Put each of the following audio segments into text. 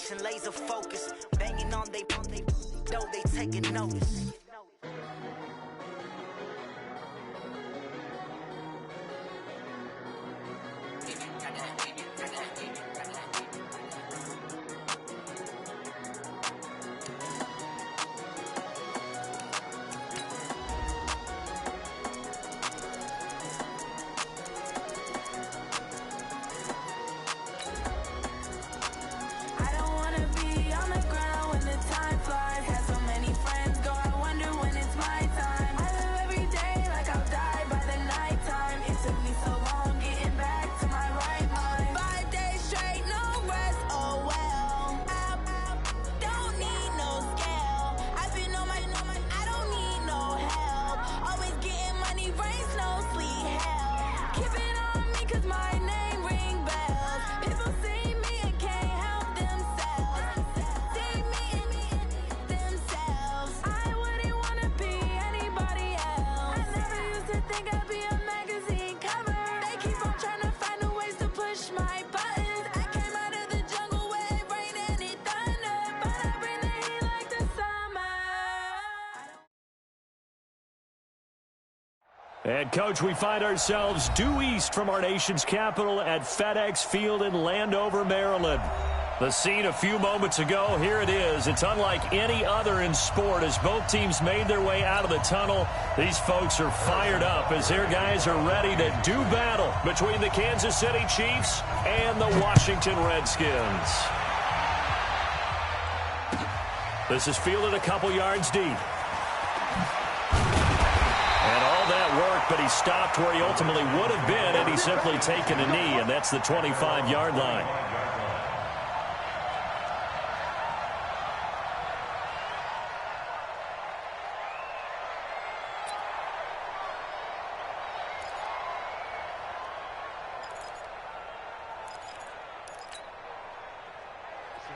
concentration, laser focus. Banging on they though they taking notice. And, Coach, we find ourselves due east from our nation's capital at FedEx Field in Landover, Maryland. The scene a few moments ago, here it is. It's unlike any other in sport as both teams made their way out of the tunnel. These folks are fired up as their guys are ready to do battle between the Kansas City Chiefs and the Washington Redskins. This is fielded a couple yards deep. And all that work, but he stopped where he ultimately would have been had he simply taken a knee, and that's the 25-yard line.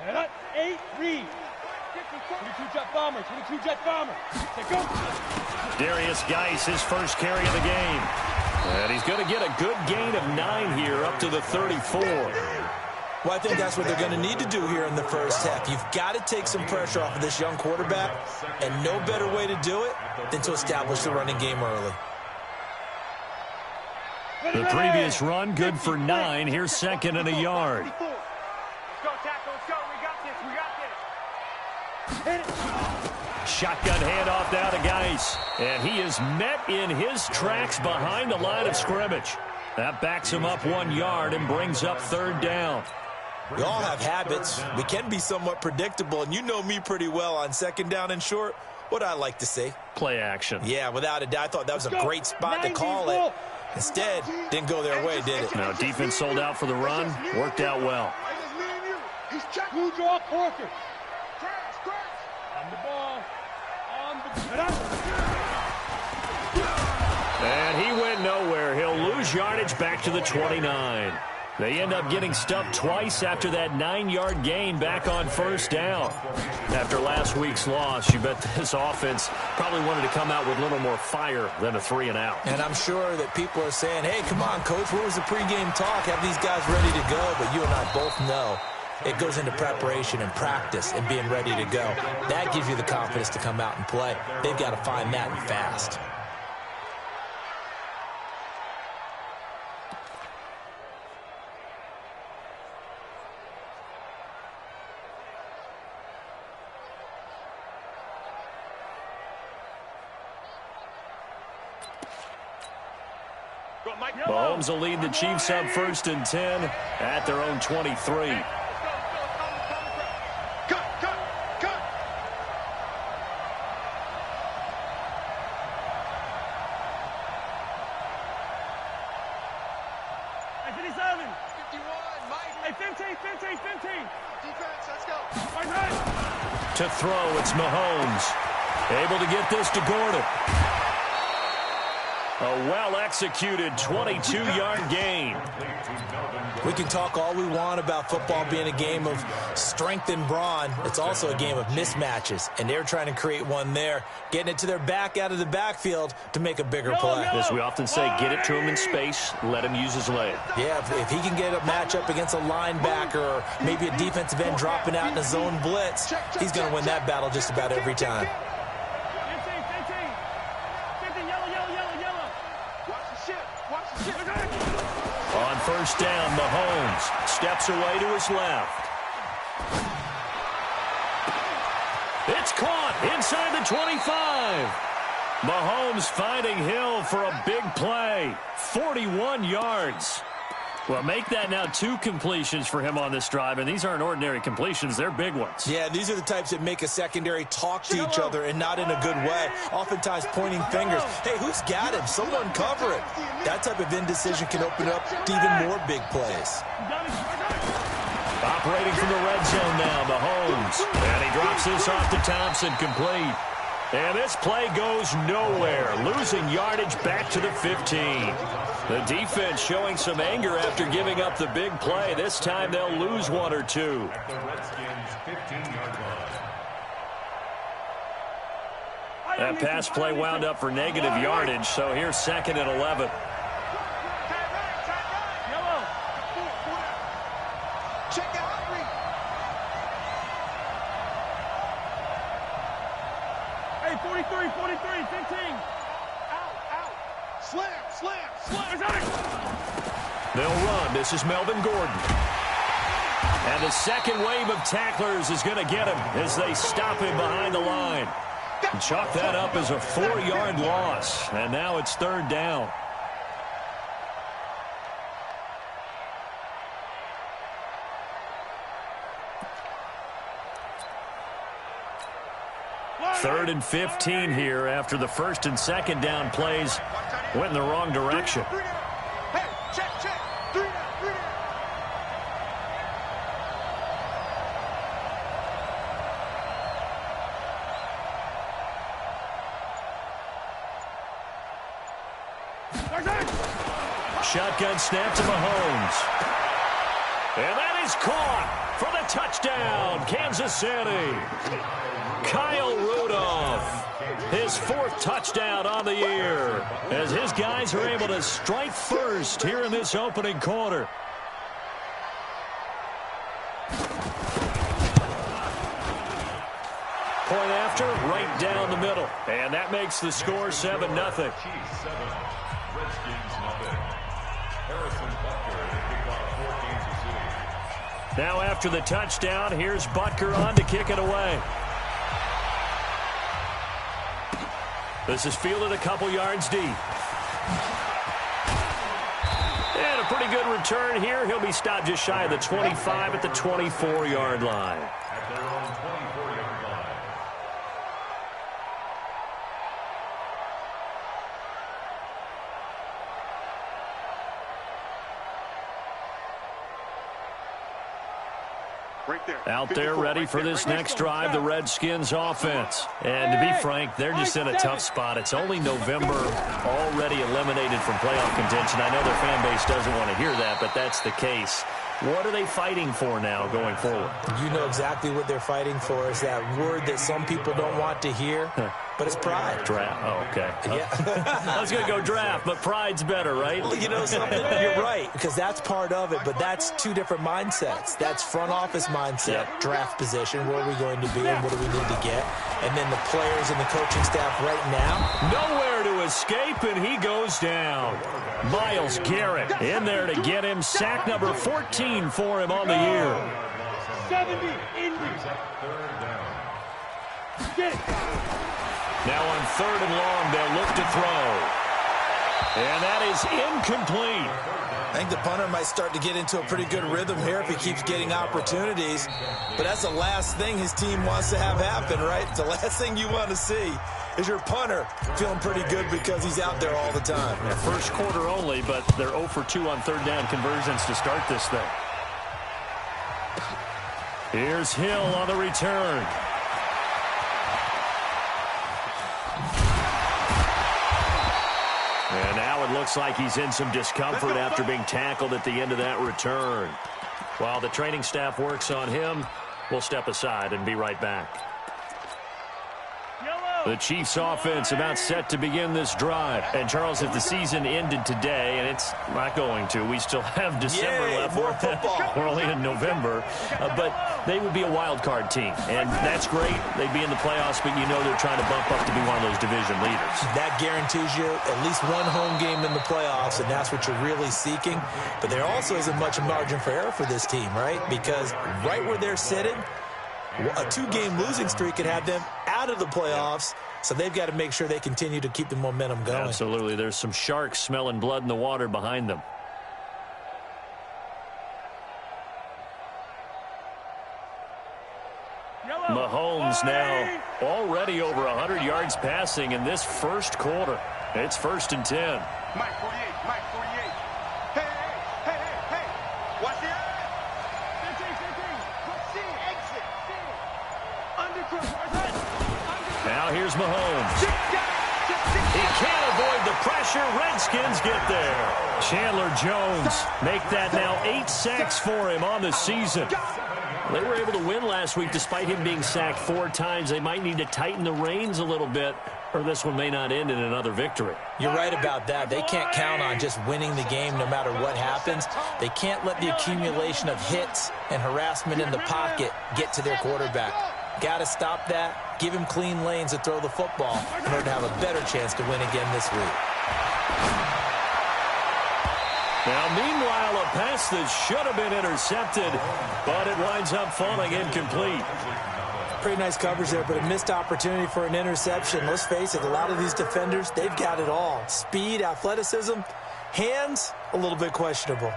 Set up, 8, read. 22-jet bomber, 22-jet bomber. Take go. Darius Geis, his first carry of the game. And he's going to get a good gain of 9 here up to the 34. Well, I think that's what they're going to need to do here in the first half. You've got to take some pressure off of this young quarterback, and no better way to do it than to establish the running game early. The previous run, good for 9. Here's second and a yard. Let's go, tackle. Let's go. We got this. We got this. Hit it. Shotgun handoff now to Geis. And he is met in his tracks behind the line of scrimmage. That backs him up 1 yard and brings up third down. We all have habits. We can be somewhat predictable, and you know me pretty well on second down and short. What I like to say? Play action. Yeah, without a doubt. I thought that was a great spot to call it. Instead, didn't go their way, did it? Now, defense sold out for the run. Worked out well. You draw Corker. On the ball. And he went nowhere. He'll lose yardage back to the 29. They end up getting stuffed twice after that 9-yard gain back on first down. After last week's loss, you bet this offense probably wanted to come out with a little more fire than a 3-and-out. And I'm sure that people are saying, hey, come on, Coach, where was the pregame talk? Have these guys ready to go? But you and I both know it goes into preparation and practice and being ready to go. That gives you the confidence to come out and play. They've got to find that and fast. Mahomes will lead the Chiefs up 1st and 10 at their own 23. To throw, it's Mahomes. Able to get this to Gordon. A well-executed 22-yard gain. We can talk all we want about football being a game of strength and brawn. It's also a game of mismatches, and they're trying to create one there, getting it to their back out of the backfield to make a bigger play. As we often say, get it to him in space, let him use his leg. Yeah, if he can get a matchup against a linebacker or maybe a defensive end dropping out in a zone blitz, he's going to win that battle just about every time. On first down, Mahomes steps away to his left. It's caught inside the 25. Mahomes finding Hill for a big play. 41 yards. Well, make that now 2 completions for him on this drive, and these aren't ordinary completions. They're big ones. Yeah, these are the types that make a secondary talk to each other and not in a good way. Oftentimes pointing fingers. Hey, who's got him? Someone cover it. That type of indecision can open up to even more big plays. Operating from the red zone now, Mahomes. And he drops this off to Thompson, complete. And this play goes nowhere, losing yardage back to the 15. The defense showing some anger after giving up the big play. This time they'll lose 1 or 2. That pass play wound up for negative yardage, so here's 2nd and 11. Hey, 43, 15. Out. Slam. They'll run. This is Melvin Gordon. And the second wave of tacklers is going to get him as they stop him behind the line. And chalk that up as a 4-yard loss. And now it's 3rd down. Third and 15 here after the 1st and 2nd down plays went in the wrong direction. Hey, check. 3 down. Shotgun snap to Mahomes. And that is caught for the touchdown, Kansas City. Kyle Rudolph, his 4th touchdown on the year, as his guys are able to strike first here in this opening quarter. Point after, right down the middle. And that makes the score 7-0. Now after the touchdown, here's Butker on to kick it away. This is fielded a couple yards deep. And a pretty good return here. He'll be stopped just shy of the 25 at the 24-yard line. Out there ready for this next drive, the Redskins offense. And to be frank, they're just in a tough spot. It's only November, already eliminated from playoff contention. I know their fan base doesn't want to hear that, but that's the case. What are they fighting for now going forward? You know exactly what they're fighting for. Is that word that some people don't want to hear, but it's pride. Draft. Oh, okay. Yeah. I was going to go draft, but pride's better, right? Well, you know something? You're right, because that's part of it, but that's 2 different mindsets. That's front office mindset, draft position, where are we going to be and what do we need to get? And then the players and the coaching staff right now. Nowhere to escape, and he goes down. Myles Garrett in there to get him. Sack number 14 for him on the year. 70, Get it. Now on 3rd and long, they'll look to throw. And that is incomplete. I think the punter might start to get into a pretty good rhythm here if he keeps getting opportunities. But that's the last thing his team wants to have happen, right? The last thing you want to see is your punter feeling pretty good because he's out there all the time. Yeah, first quarter only, but they're 0 for 2 on 3rd down conversions to start this thing. Here's Hill on the return. And now it looks like he's in some discomfort after being tackled at the end of that return. While the training staff works on him, we'll step aside and be right back. The Chiefs offense about set to begin this drive. And, Charles, if the season ended today, and it's not going to, we still have December left. More football. We're only in November. But they would be a wild card team. And that's great. They'd be in the playoffs, but you know they're trying to bump up to be one of those division leaders. That guarantees you at least one home game in the playoffs, and that's what you're really seeking. But there also isn't much margin for error for this team, right? Because right where they're sitting, a 2-game losing streak could have them out of the playoffs, so they've got to make sure they continue to keep the momentum going. Absolutely. There's some sharks smelling blood in the water behind them. Mahomes now already over 100 yards passing in this first quarter. It's 1st and 10. Mike 48, Mike 48. Hey, hey, hey, hey. Watch it. 15, exit. Now here's Mahomes. He can't avoid the pressure. Redskins get there. Chandler Jones make that now 8 sacks for him on the season. They were able to win last week despite him being sacked 4 times. They might need to tighten the reins a little bit, or this one may not end in another victory. You're right about that. They can't count on just winning the game no matter what happens. They can't let the accumulation of hits and harassment in the pocket get to their quarterback. Got to stop that. Give him clean lanes to throw the football in order to have a better chance to win again this week. Now, meanwhile, a pass that should have been intercepted, but it winds up falling incomplete. Pretty nice coverage there, but a missed opportunity for an interception. Let's face it, a lot of these defenders, they've got it all. Speed, athleticism, hands, a little bit questionable.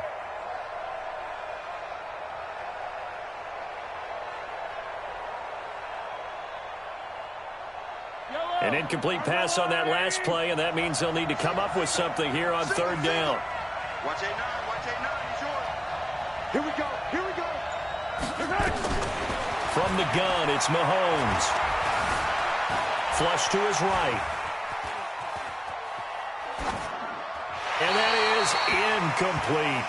An incomplete pass on that last play, and that means they'll need to come up with something here on 3rd down. Watch 8-9, watch 8-9, he's yours. Here we go, here we go. From the gun, it's Mahomes. Flush to his right. And that is incomplete.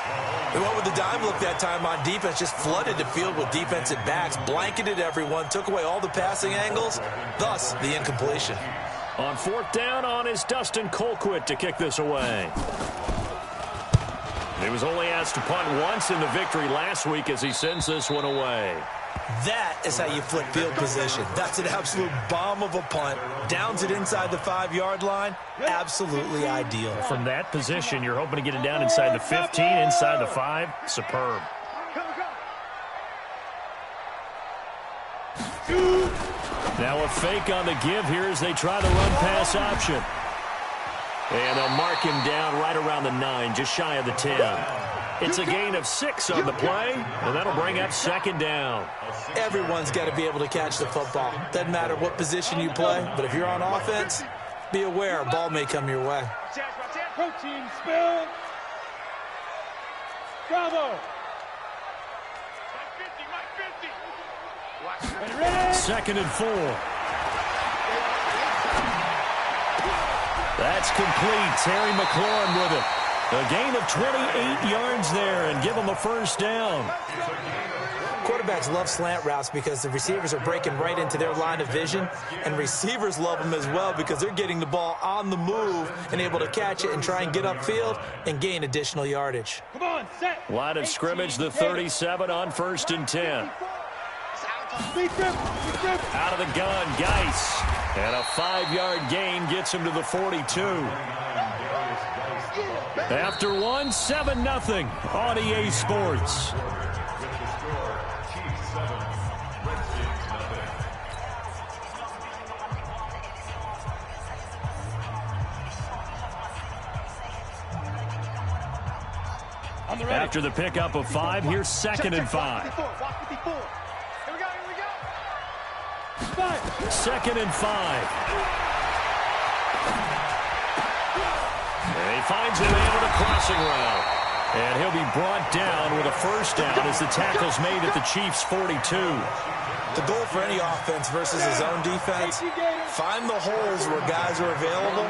They went with the dime look that time on defense, just flooded the field with defensive backs, blanketed everyone, took away all the passing angles, thus the incompletion. On 4th down, on is Dustin Colquitt to kick this away. He was only asked to punt once in the victory last week as he sends this one away. That is how you flip field position. That's an absolute bomb of a punt. Downs it inside the 5-yard line. Absolutely ideal. From that position, you're hoping to get it down inside the 15, inside the 5. Superb. Now a fake on the give here as they try the run-pass option. And they'll mark him down right around the 9, just shy of the 10. It's a gain of 6 on the play, and that'll bring up 2nd down. Everyone's got to be able to catch the football. Doesn't matter what position you play, but if you're on offense, be aware a ball may come your way. Protein spill. Bravo. 2nd and 4. That's complete. Terry McLaurin with it. A gain of 28 yards there and give them a 1st down. Quarterbacks love slant routes because the receivers are breaking right into their line of vision, and receivers love them as well because they're getting the ball on the move and able to catch it and try and get upfield and gain additional yardage. Come on, set. Line of scrimmage, the 37 on 1st and 10. Out of the gun, Geis. And a 5-yard gain gets him to the 42. After one, 7-0 on EA Sports. After the pickup of 5, here's 2nd and 5. 2nd and 5. And he finds a man with a crossing route. And he'll be brought down with a 1st down as the tackle's made at the Chiefs' 42. The goal for any offense versus a zone defense, find the holes where guys are available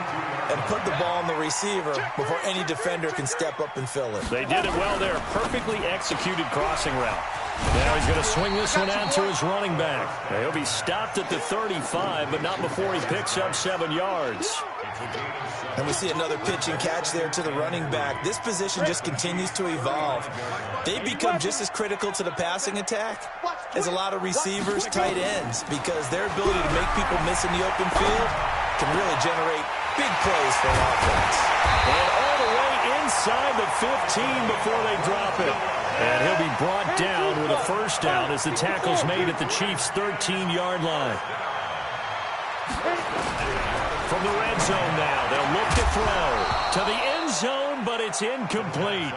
and put the ball on the receiver before any defender can step up and fill it. They did it well there. Perfectly executed crossing route. Now he's going to swing this one out to his running back. He'll be stopped at the 35, but not before he picks up 7 yards. And we see another pitch and catch there to the running back. This position just continues to evolve. They become just as critical to the passing attack as a lot of receivers, tight ends, because their ability to make people miss in the open field can really generate big plays for an offense. And all the way inside the 15 before they drop it. And he'll be brought down with a first down as the tackle's made at the Chiefs' 13-yard line. From the red zone now, they'll look to throw to the end zone, but it's incomplete.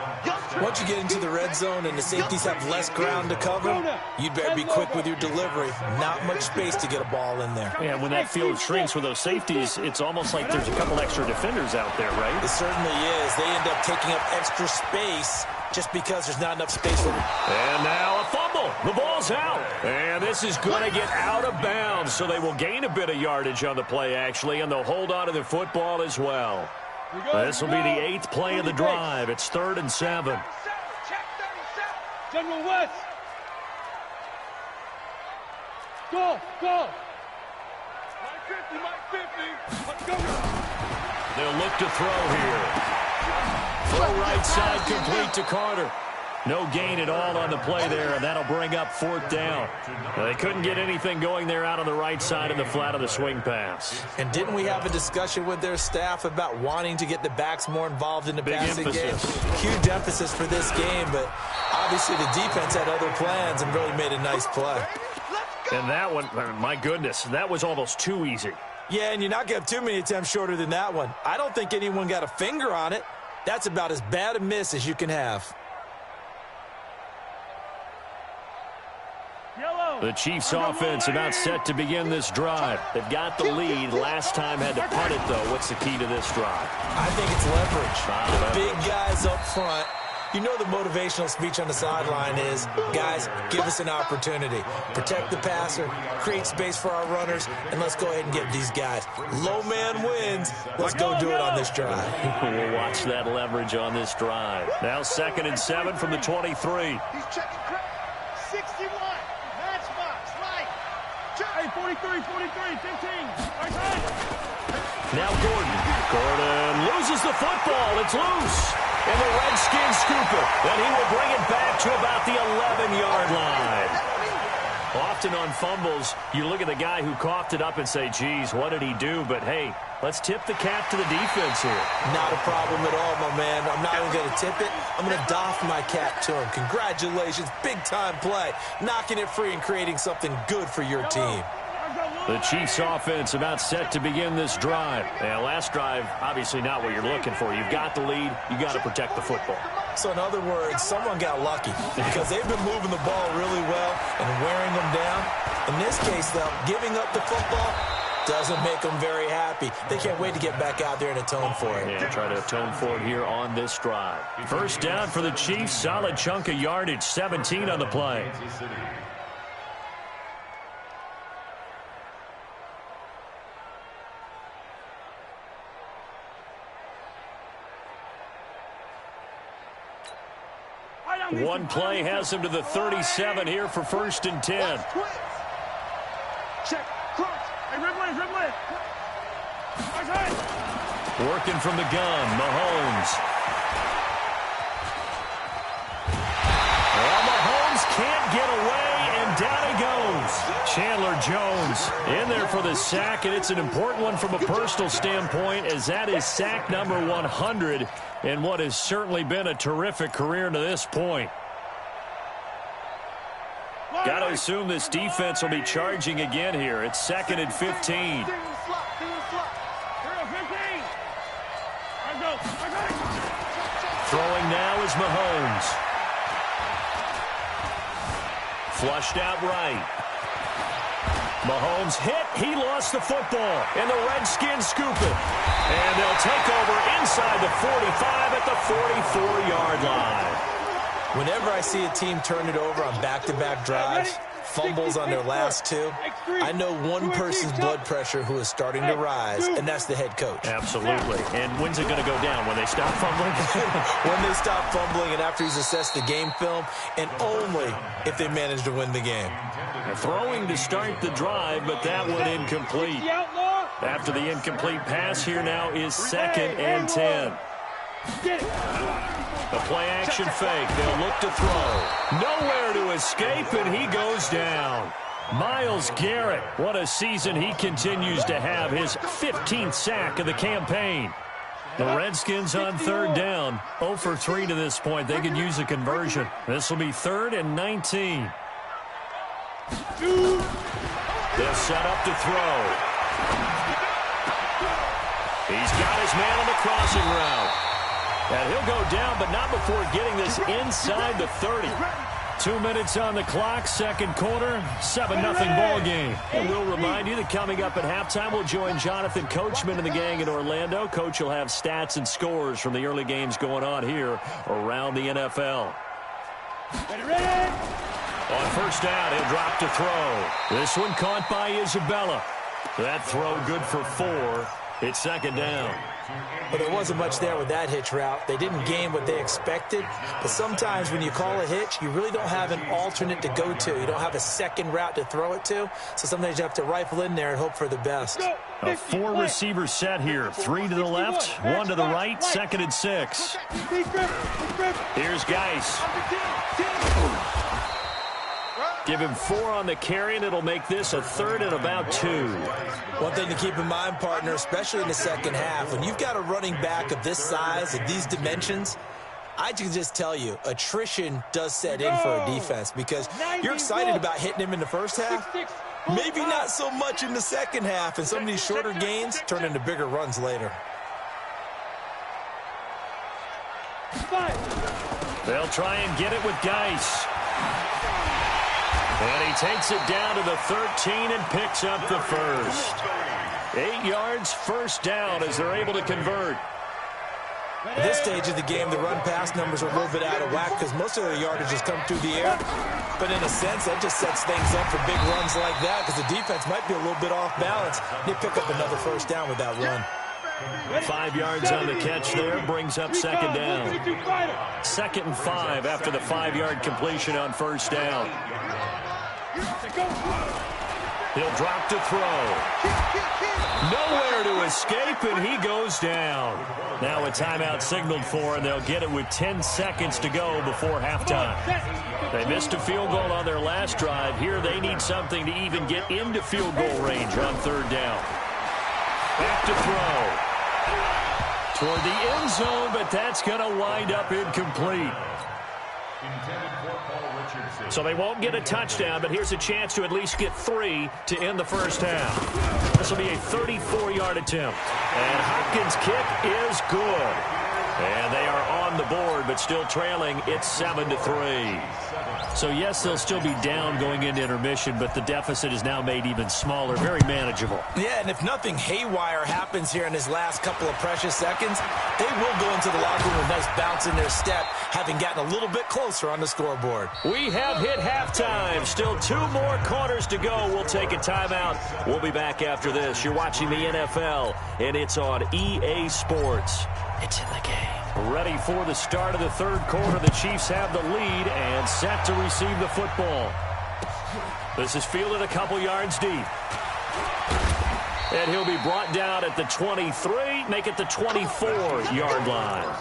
Once you get into the red zone and the safeties have less ground to cover, you'd better be quick with your delivery. Not much space to get a ball in there. And when that field shrinks with those safeties, it's almost like there's a couple extra defenders out there, right? It certainly is. They end up taking up extra space just because there's not enough space for them. And now a fumble. The ball's out. And this is going to get out of bounds, so they will gain a bit of yardage on the play, actually, and they'll hold on to the football as well. This will be the 8th play of the drive. It's 3rd and 7. General West. Go, go. Mike 50. Let's go. They'll look to throw here. Throw right side complete to Carter. No gain at all on the play there, and that'll bring up 4th down. They couldn't get anything going there out on the right side in the flat of the swing pass. And didn't we have a discussion with their staff about wanting to get the backs more involved in the passing game? Huge emphasis for this game, but obviously the defense had other plans and really made a nice play. And that one, my goodness, that was almost too easy. Yeah, and you're not going to have too many attempts shorter than that one. I don't think anyone got a finger on it. That's about as bad a miss as you can have. The Chiefs offense about set to begin this drive. They've got the lead. Last time had to punt it, though. What's the key to this drive? I think it's leverage. Big guys up front. You know the motivational speech on the sideline is, guys, give us an opportunity. Protect the passer, create space for our runners, and let's go ahead and get these guys. Low man wins. Let's go do it on this drive. We'll watch that leverage on this drive. Now 2nd and 7 from the 23. He's checking credit. 61. Matchbox. Right. Hey, 43, 15. Right side. Now Gordon loses the football. It's loose. And the Redskins scoop it. And he will bring it back to about the 11-yard line. Often on fumbles, you look at the guy who coughed it up and say, geez, what did he do? But, hey, let's tip the cap to the defense here. Not a problem at all, my man. I'm not even going to tip it. I'm going to doff my cap to him. Congratulations. Big-time play. Knocking it free and creating something good for your team. The Chiefs offense about set to begin this drive. And last drive, obviously not what you're looking for. You've got the lead. You got to protect the football. So in other words, someone got lucky because they've been moving the ball really well and wearing them down. In this case, though, giving up the football doesn't make them very happy. They can't wait to get back out there and atone for it. Yeah, try to atone for it here on this drive. First down for the Chiefs. Solid chunk of yardage. 17 on the play. One play has him to the 37 here for 1st and 10. Check. Cross. Hey, red line. Working from the gun, Mahomes. Well, Mahomes can't get away, and down he goes. Chandler Jones in there for the sack, and it's an important one from a personal standpoint, as that is sack number 100 in what has certainly been a terrific career to this point. Got to assume this defense will be charging again here. It's 2nd and 15. Throwing now is Mahomes. Flushed out right. Mahomes hit. He lost the football. And the Redskins scoop it. And they'll take over inside the 45 at the 44-yard line. Whenever I see a team turn it over on back-to-back drives, fumbles on their last two. I know one person's blood pressure who is starting to rise, and that's the head coach. Absolutely. And when's it going to go down? When they stop fumbling? When they stop fumbling and after he's assessed the game film, and only if they manage to win the game. Throwing to start the drive, but that one incomplete. After the incomplete pass, here now is 2nd and 10. The play-action fake. They'll look to throw. Nowhere to escape, and he goes down. Myles Garrett, what a season he continues to have. His 15th sack of the campaign. The Redskins on 3rd down. 0 for 3 to this point. They could use a conversion. This will be 3rd and 19. They'll set up to throw. He's got his man on the crossing route. And he'll go down, but not before getting this inside the 30. 2 minutes on the clock, 2nd quarter, 7-0 ball game. And we'll remind you that coming up at halftime, we'll join Jonathan Coachman and the gang in Orlando. Coach will have stats and scores from the early games going on here around the NFL. On 1st down, he'll drop to throw. This one caught by Isabella. That throw good for 4. It's 2nd down. But there wasn't much there with that hitch route. They didn't gain what they expected. But sometimes when you call a hitch, you really don't have an alternate to go to. You don't have a second route to throw it to. So sometimes you have to rifle in there and hope for the best. A 4-receiver set here. 3 to the left, 1 to the right, 2nd and 6. Here's Geis. Give him 4 on the carry, and it'll make this a 3rd and about 2. One thing to keep in mind, partner, especially in the second half, when you've got a running back of this size, of these dimensions, I can just tell you, attrition does set in for a defense because you're excited about hitting him in the first half. Maybe not so much in the second half, and some of these shorter gains turn into bigger runs later. They'll try and get it with Geis. And he takes it down to the 13 and picks up the first. 8 yards, 1st down as they're able to convert. At this stage of the game, the run-pass numbers are a little bit out of whack because most of their yardage has come through the air. But in a sense, that just sets things up for big runs like that because the defense might be a little bit off balance. They pick up another 1st down with that run. 5 yards on the catch there, brings up 2nd down. 2nd and 5 after the 5-yard completion on 1st down. He'll drop to throw. Nowhere to escape, and he goes down. Now a timeout signaled for, and they'll get it with 10 seconds to go before halftime. They missed a field goal on their last drive. Here they need something to even get into field goal range on 3rd down. Back to throw. Toward the end zone, but that's going to wind up incomplete. So they won't get a touchdown, but here's a chance to at least get 3 to end the first half. This will be a 34-yard attempt. And Hopkins' kick is good. And they are on the board, but still trailing. It's 7-3. So, yes, they'll still be down going into intermission, but the deficit is now made even smaller, very manageable. Yeah, and if nothing haywire happens here in his last couple of precious seconds, they will go into the locker room with a nice bounce in their step, having gotten a little bit closer on the scoreboard. We have hit halftime. Still 2 more quarters to go. We'll take a timeout. We'll be back after this. You're watching the NFL, and it's on EA Sports. It's in the game. Ready for the start of the 3rd quarter. The Chiefs have the lead and set to receive the football. This is fielded a couple yards deep. And he'll be brought down at the 23, make it the 24-yard line.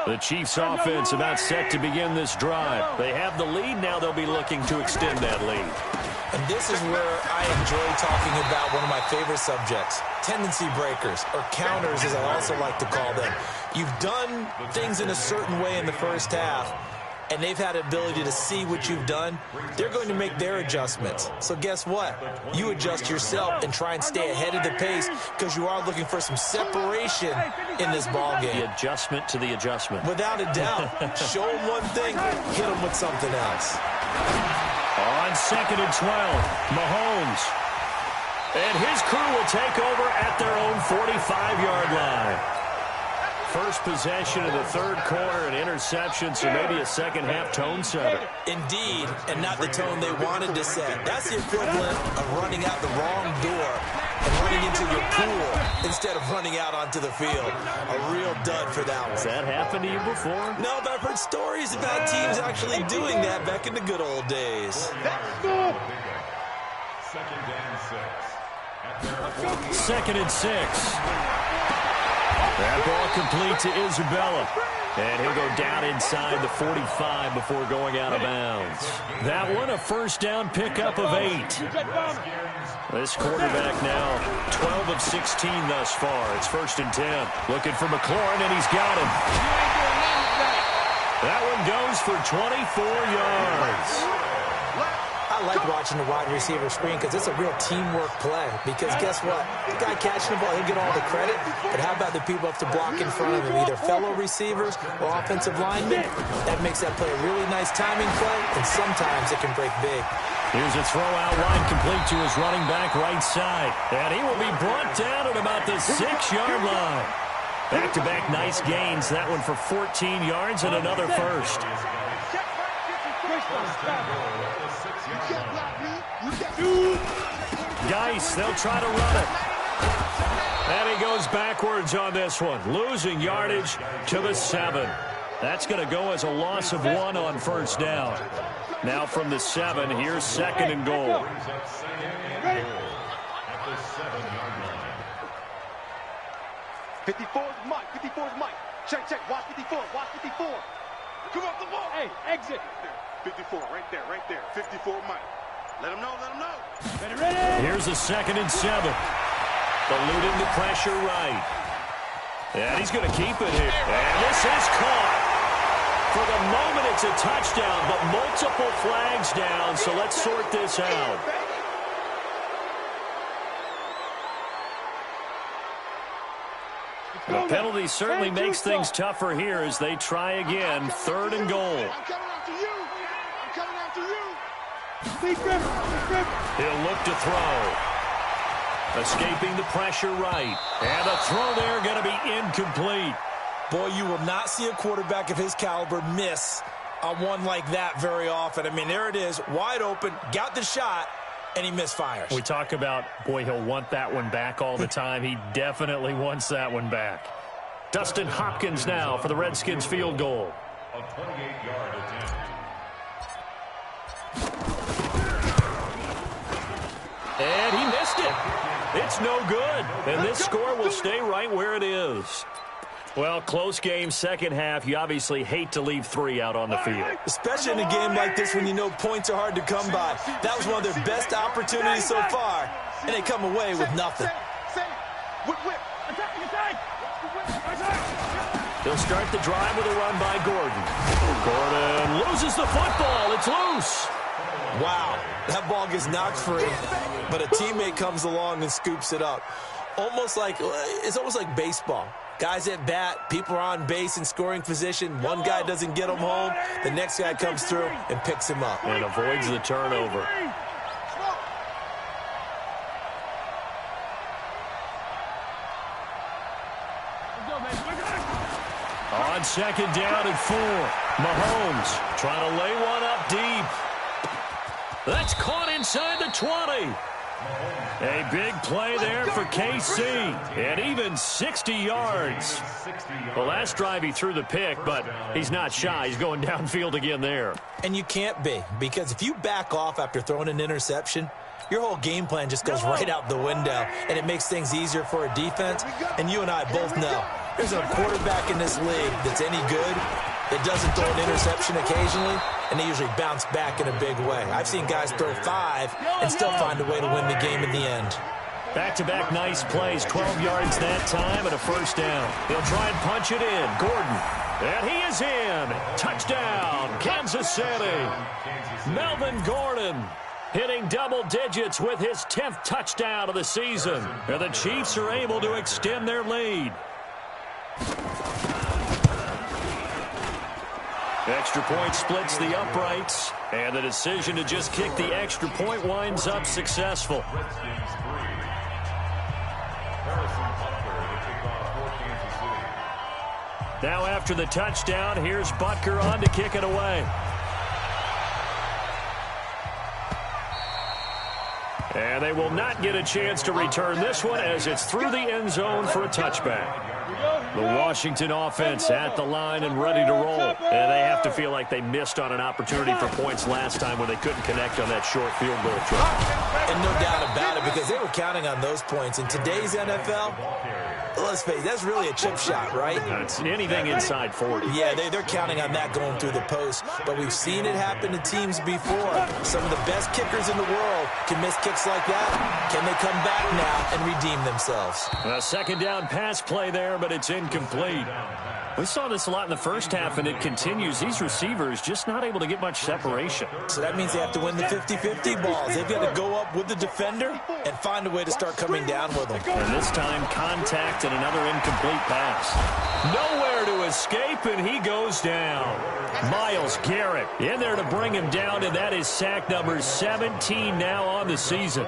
The Chiefs offense about set to begin this drive. They have the lead. Now they'll be looking to extend that lead. And this is where I enjoy talking about one of my favorite subjects, tendency breakers, or counters as I also like to call them. You've done things in a certain way in the first half, and they've had the ability to see what you've done. They're going to make their adjustments. So guess what? You adjust yourself and try and stay ahead of the pace because you are looking for some separation in this ball game. The adjustment to the adjustment. Without a doubt. Show them one thing, hit them with something else. On 2nd and 12, Mahomes. And his crew will take over at their own 45-yard line. First possession of the third quarter, an interception, so maybe a second-half tone setter. Indeed, and not the tone they wanted to set. That's the equivalent of running out the wrong door and running into your pool instead of running out onto the field. A real dud for that one. Has that happened to you before? No, but I've heard stories about teams actually doing that back in the good old days. Second and 6. That ball complete to Isabella. And he'll go down inside the 45 before going out of bounds. That one, a first down pickup of 8. This quarterback now 12 of 16 thus far. It's first and 10. Looking for McLaurin, and he's got him. That one goes for 24 yards. I like watching the wide receiver screen because it's a real teamwork play. Because guess what? The guy catching the ball, he'll get all the credit. But how about the people up to block in front of him, either fellow receivers or offensive linemen? That makes that play a really nice timing play, and sometimes it can break big. Here's a throw out wide complete to his running back right side. And he will be brought down at about the 6-yard line. Back-to-back nice gains. That one for 14 yards and another first. Geis, they'll try to run it. And he goes backwards on this one, losing yardage to the 7. That's going to go as a loss of 1 on first down. Now from the 7, here's second and goal. 54 is Mike. 54 is Mike. Check, check. Watch 54. Watch 54. Come off the ball. Hey, exit. 54, right there, right there. 54 Mike. Let him know, let him know. Ready, ready. Here's a second and 7. Eluding the pressure right. And he's going to keep it here. And this is caught. For the moment, it's a touchdown, but multiple flags down, so let's sort this out. The penalty certainly makes things tougher here as they try again. Third and goal. I'm coming after you. I'm coming after you. He'll look to throw. Escaping the pressure right. And the throw there going to be incomplete. Boy, you will not see a quarterback of his caliber miss on one like that very often. I mean, there it is, wide open, got the shot, and he misfires. We talk about, boy, he'll want that one back all the time. He definitely wants that one back. Dustin Hopkins now for the Redskins field goal. A 28-yard attempt. And he missed it. It's no good. And this score will stay right where it is. Well, close game, second half. You obviously hate to leave 3 out on the field. Especially in a game like this when you know points are hard to come by. That was one of their best opportunities so far, and they come away with nothing. They'll start the drive with a run by Gordon. Gordon loses the football. It's loose. Wow, that ball gets knocked free, but a teammate comes along and scoops it up. It's almost like baseball. Guys at bat, people are on base in scoring position. One guy doesn't get him home. The next guy comes through and picks him up. And avoids the turnover. On second down and 4. Mahomes trying to lay one up deep. That's caught inside the 20. A big play there for KC, and even 60 yards. The last drive he threw the pick, but he's not shy. He's going downfield again there. And you can't be, because if you back off after throwing an interception, your whole game plan just goes right out the window, and it makes things easier for a defense. And you and I both know there's a quarterback in this league that's any good that doesn't throw an interception occasionally, and they usually bounce back in a big way. I've seen guys throw 5 and still find a way to win the game in the end. Back-to-back nice plays, 12 yards that time and a first down. He'll try and punch it in. Gordon, and he is in. Touchdown, Kansas City. Melvin Gordon hitting double digits with his 10th touchdown of the season. And the Chiefs are able to extend their lead. Extra point splits the uprights, and the decision to just kick the extra point winds up successful. Redskins 3, Now after the touchdown, here's Butker on to kick it away. And they will not get a chance to return this one as it's through the end zone for a touchback. The Washington offense at the line and ready to roll. And they have to feel like they missed on an opportunity for points last time when they couldn't connect on that short field goal try. And no doubt about it, because they were counting on those points. In today's NFL, let's face it, that's really a chip shot, right? It's anything inside 40. Yeah, they're counting on that going through the post. But we've seen it happen to teams before. Some of the best kickers in the world can miss kicks like that. Can they come back now and redeem themselves? A second down pass play there, but it's incomplete. We saw this a lot in the first half, and it continues. These receivers just not able to get much separation. So that means they have to win the 50-50 balls. They've got to go up with the defender and find a way to start coming down with them. And this time, contact and another incomplete pass. Nowhere to escape, and he goes down. Myles Garrett in there to bring him down, and that is sack number 17 now on the season.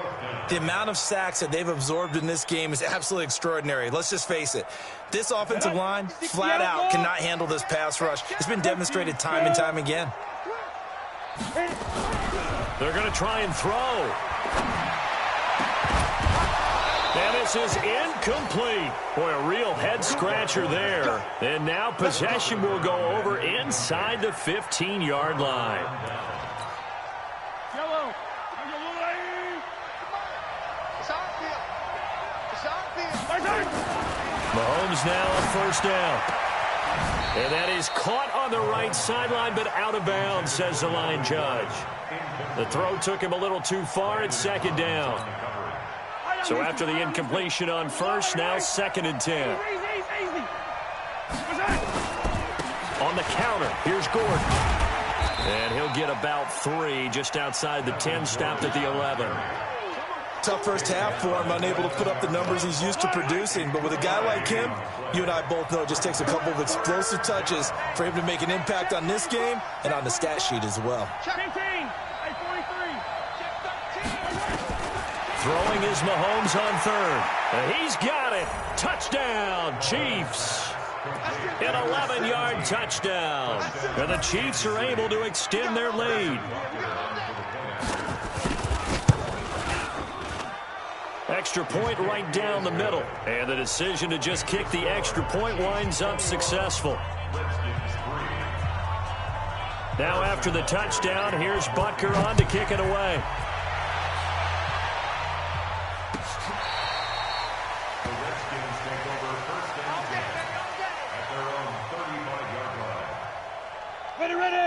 The amount of sacks that they've absorbed in this game is absolutely extraordinary. Let's just face it. This offensive line, flat out, cannot handle this pass rush. It's been demonstrated time and time again. They're going to try and throw. And this is incomplete. Boy, a real head-scratcher there. And now possession will go over inside the 15-yard line. Mahomes now on first down. And that is caught on the right sideline, but out of bounds, says the line judge. The throw took him a little too far at second down. So after the incompletion on first, now second and 10. On the counter, here's Gordon. And he'll get about 3 just outside the 10, stopped at the 11. Tough first half for him, unable to put up the numbers he's used to producing. But with a guy like him, you and I both know it just takes a couple of explosive touches for him to make an impact on this game and on the stat sheet as well. Throwing is Mahomes on third. And he's got it. Touchdown, Chiefs. An 11-yard touchdown. And the Chiefs are able to extend their lead. Extra point right down the middle. And the decision to just kick the extra point winds up successful. Now after the touchdown, here's Butker on to kick it away. The Redskins take over first down at their own 35-yard line.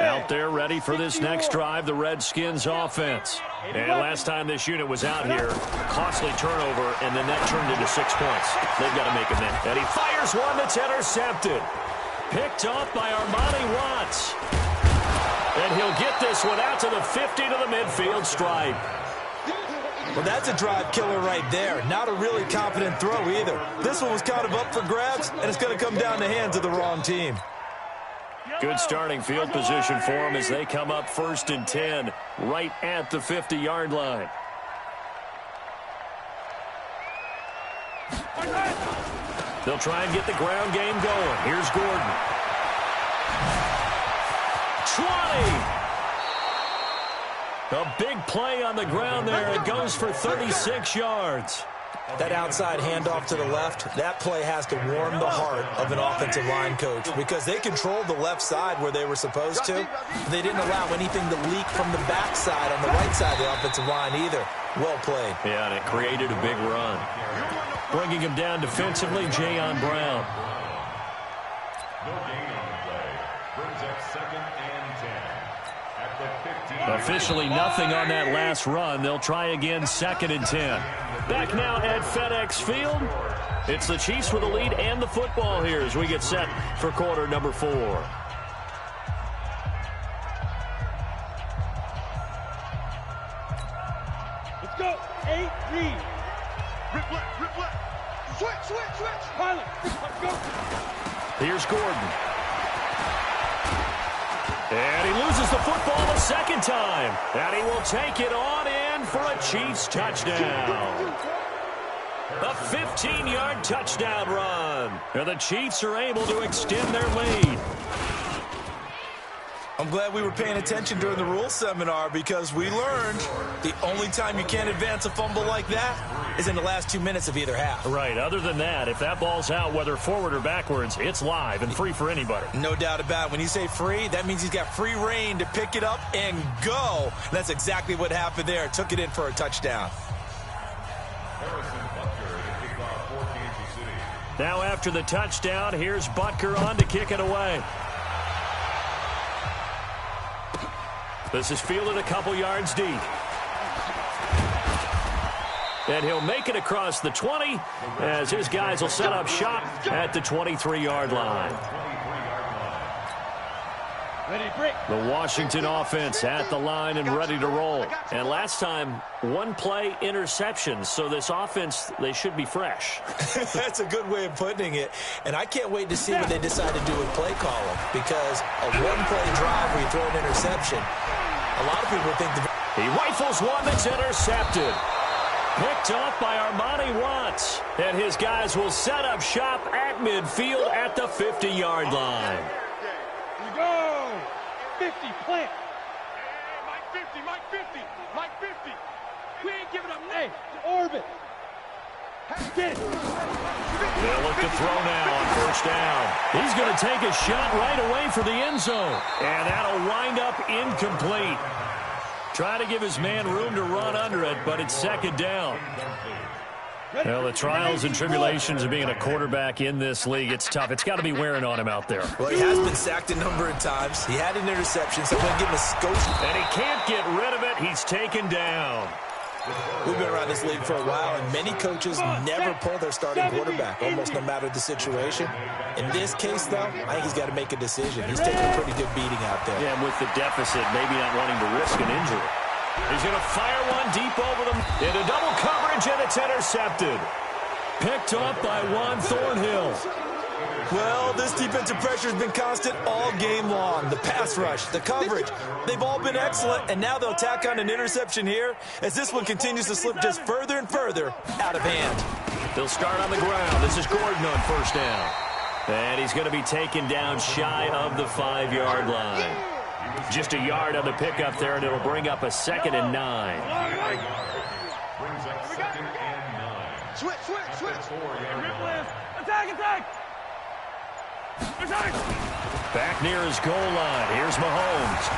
Out there ready for this next drive, the Redskins offense. And last time this unit was out here, costly turnover, and then that turned into 6 points. They've got to make a minute. And he fires one that's intercepted. Picked off by Armani Watts. And he'll get this one out to the 50 to the midfield stripe. Well, that's a drive killer right there. Not a really confident throw either. This one was kind of up for grabs, and it's going to come down the hands of the wrong team. Good starting field position for them as they come up first and 10 right at the 50-yard line. They'll try and get the ground game going. Here's Gordon. 20! A big play on the ground there. It goes for 36 yards. That outside handoff to the left, that play has to warm the heart of an offensive line coach because they controlled the left side where they were supposed to. They didn't allow anything to leak from the backside on the right side of the offensive line either. Well played. Yeah, and it created a big run. Bringing him down defensively, Jayon Brown. No gain on the play. Brings up second and 10 at the 15. Officially nothing on that last run. They'll try again, second and 10. Back now at FedEx Field. It's the Chiefs with the lead and the football here as we get set for quarter number 4. Let's go. 8-3. Rip left. Switch. Pilot. Let's go. Here's Gordon. And he loses the football a second time. And he will take it on in for a Chiefs touchdown. A 15-yard touchdown run. run. And the Chiefs are able to extend their lead. I'm glad we were paying attention during the rules seminar because we learned the only time you can't advance a fumble like that is in the last 2 minutes of either half. Right. Other than that, if that ball's out, whether forward or backwards, it's live and free for anybody. No doubt about it. When you say free, that means he's got free reign to pick it up and go. That's exactly what happened there. Took it in for a touchdown. Now after the touchdown, here's Butker on to kick it away. This is fielded a couple yards deep. And he'll make it across the 20 as his guys will set up shop at the 23-yard line. The Washington offense at the line and ready to roll. And last time, one play interception. So this offense, they should be fresh. That's a good way of putting it. And I can't wait to see what they decide to do with play calling. Because a one-play drive where you throw an interception, a lot of people think he rifles one that's intercepted. Picked off by Armani Watts. And his guys will set up shop at midfield at the 50-yard line. Here we go. 50, plant. Mike 50, Mike 50, Mike 50. We ain't giving up. Hey, orbit. Get it. They'll look to throw now on first down. He's going to take a shot right away for the end zone. And that'll wind up incomplete. Try to give his man room to run under it, but it's second down. Well, the trials and tribulations of being a quarterback in this league, it's tough. It's got to be wearing on him out there. Well, he has been sacked a number of times. He had an interception, so I'm going to give him a scope. And he can't get rid of it. He's taken down. We've been around this league for a while, and many coaches never pull their starting quarterback, almost no matter the situation. In this case, though, I think he's got to make a decision. He's taking a pretty good beating out there. Yeah, and with the deficit, maybe not wanting to risk an injury. He's going to fire one deep over them into double coverage, and it's intercepted. Picked off by Juan Thornhill. Well, this defensive pressure has been constant all game long. The pass rush, the coverage, they've all been excellent, and now they'll tack on an interception here as this one continues to slip just further and further out of hand. They'll start on the ground. This is Gordon on first down. And he's going to be taken down shy of the 5-yard line. Just a yard on the pickup there, and it'll bring up a 2nd and 9. Brings up 2nd and 9. Switch. Attack. Back near his goal line. Here's Mahomes.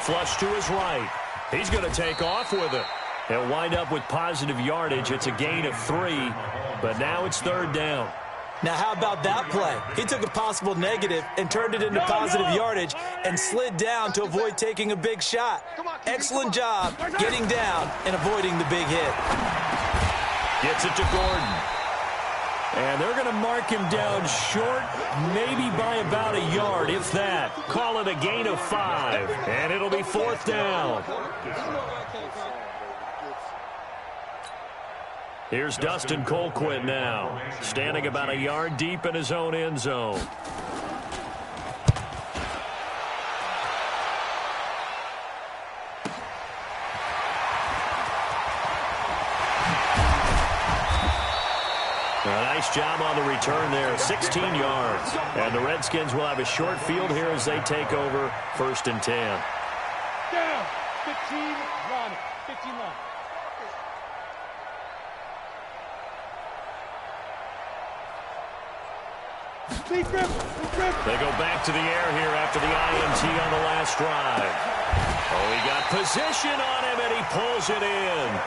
Flush to his right. He's going to take off with it. He'll wind up with positive yardage. It's a gain of 3, but now it's 3rd down. Now, how about that play? He took a possible negative and turned it into positive yardage and slid down to avoid taking a big shot. Excellent job getting down and avoiding the big hit. Gets it to Gordon. And they're going to mark him down short, maybe by about a yard, if that. Call it a gain of 5, and it'll be 4th down. Here's Dustin Colquitt now, standing about a yard deep in his own end zone. A nice job on the return there, 16 yards. And the Redskins will have a short field here as they take over 1st and 10. Down. 15 line. 15 line. They go back to the air here after the INT on the last drive. Oh, he got position on him, and he pulls it in.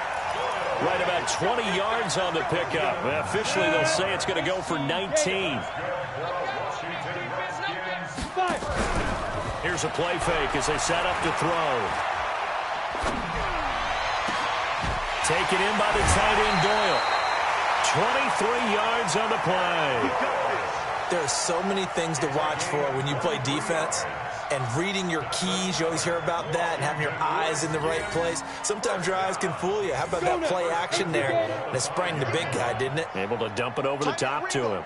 Right about 20 yards on the pickup. Officially, they'll say it's going to go for 19. Here's a play fake as they set up to throw. Taken in by the tight end, Doyle. 23 yards on the play. There are so many things to watch for when you play defense. And reading your keys, you always hear about that, and having your eyes in the right place. Sometimes your eyes can fool you. How about that play action there? And it sprang the big guy, didn't it? Able to dump it over the top to him.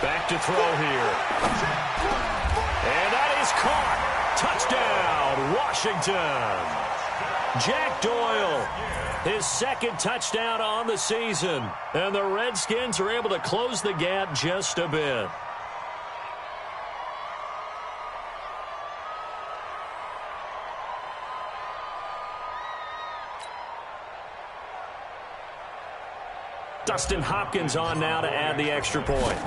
Back to throw here. And that is caught. Touchdown, Washington. Jack Doyle, his second touchdown on the season. And the Redskins are able to close the gap just a bit. Dustin Hopkins on now to add the extra point.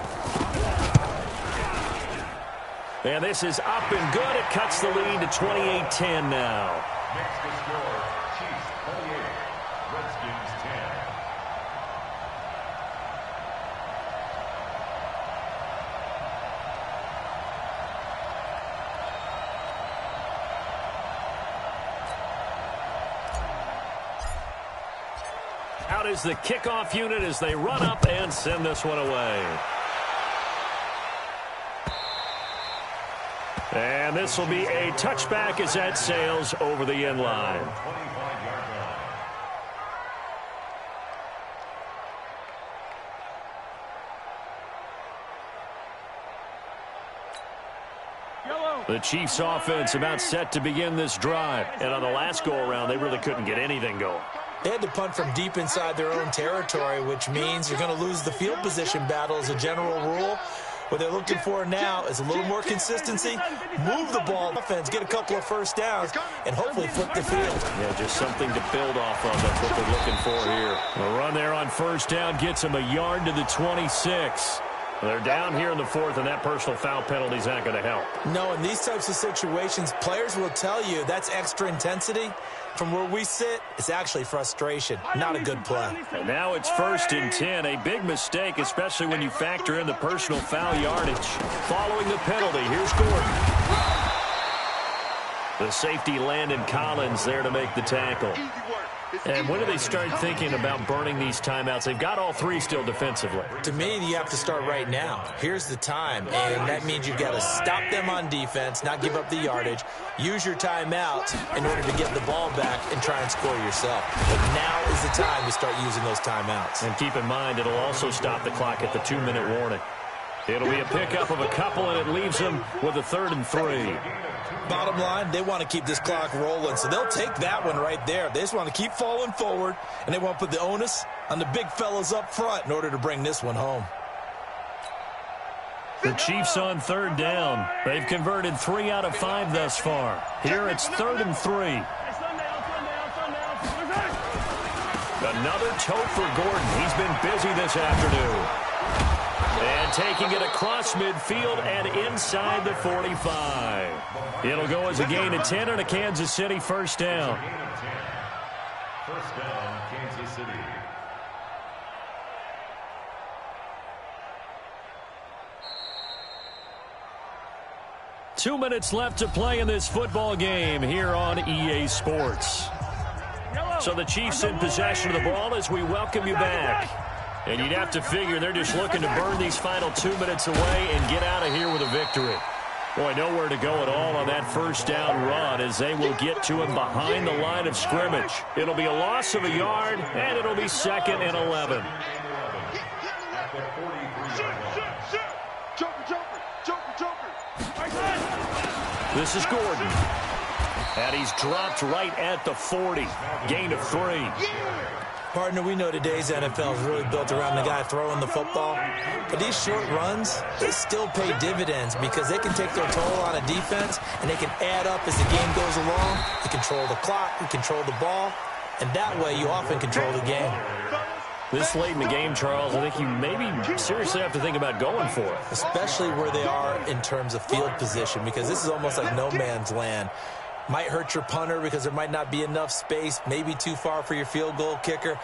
And this is up and good. It cuts the lead to 28-10 now. Next to score, Chiefs 28, Redskins 10. Out is the kickoff unit as they run up and send this one away. And this will be a touchback as that sails over the end line. The Chiefs offense about set to begin this drive. And on the last go-around, they really couldn't get anything going. They had to punt from deep inside their own territory, which means you're going to lose the field position battle as a general rule. What they're looking for now is a little more consistency, move the ball, offense, get a couple of first downs, and hopefully flip the field. Yeah, just something to build off of. That's what they're looking for here. The run there on first down gets them a yard to the 26. They're down here in the fourth, and that personal foul penalty is not going to help. No, in these types of situations, players will tell you that's extra intensity. From where we sit, it's actually frustration, not a good play. And now it's 1st and 10, a big mistake, especially when you factor in the personal foul yardage. Following the penalty, here's Gordon. The safety, Landon Collins, there to make the tackle. And when do they start thinking about burning these timeouts? They've got all three still defensively. To me, you have to start right now. Here's the time, and that means you've got to stop them on defense, not give up the yardage, use your timeouts in order to get the ball back and try and score yourself. But now is the time to start using those timeouts. And keep in mind, it'll also stop the clock at the 2-minute warning. It'll be a pickup of a couple, and it leaves them with a 3rd and 3. Bottom line, they want to keep this clock rolling, so they'll take that one right there. They just want to keep falling forward, and they want to put the onus on the big fellas up front in order to bring this one home. The Chiefs on 3rd down. They've converted 3 out of 5 thus far. Here it's 3rd and 3. Another tote for Gordon. He's been busy this afternoon. And taking it across midfield and inside the 45. It'll go as a gain of 10 and a Kansas City first down. First down, Kansas City. Two minutes left to play in this football game here on EA Sports. So the Chiefs in possession of the ball as we welcome you back. And you'd have to figure they're just looking to burn these final 2 minutes away and get out of here with a victory. Boy, nowhere to go at all on that first down run as they will get to him behind the line of scrimmage. It'll be a loss of a yard, and it'll be 2nd and 11. This is Gordon. And he's dropped right at the 40. Gain of 3. Partner, we know today's NFL is really built around the guy throwing the football. But these short runs, they still pay dividends because they can take their toll on a defense and they can add up as the game goes along. You control the clock, you control the ball, and that way you often control the game. This late in the game, Charles, I think you maybe seriously have to think about going for it. Especially where they are in terms of field position, because this is almost like no man's land. Might hurt your punter because there might not be enough space, maybe too far for your field goal kicker.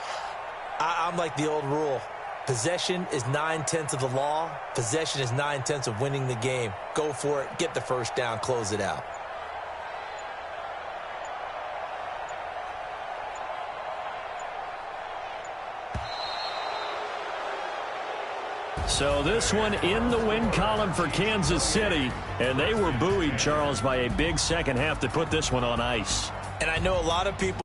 I'm like the old rule. Possession is 9/10 of the law. Possession is 9/10 of winning the game. Go for it, get the first down, close it out. So this one in the win column for Kansas City, and they were buoyed, Charles, by a big second half to put this one on ice. And I know a lot of people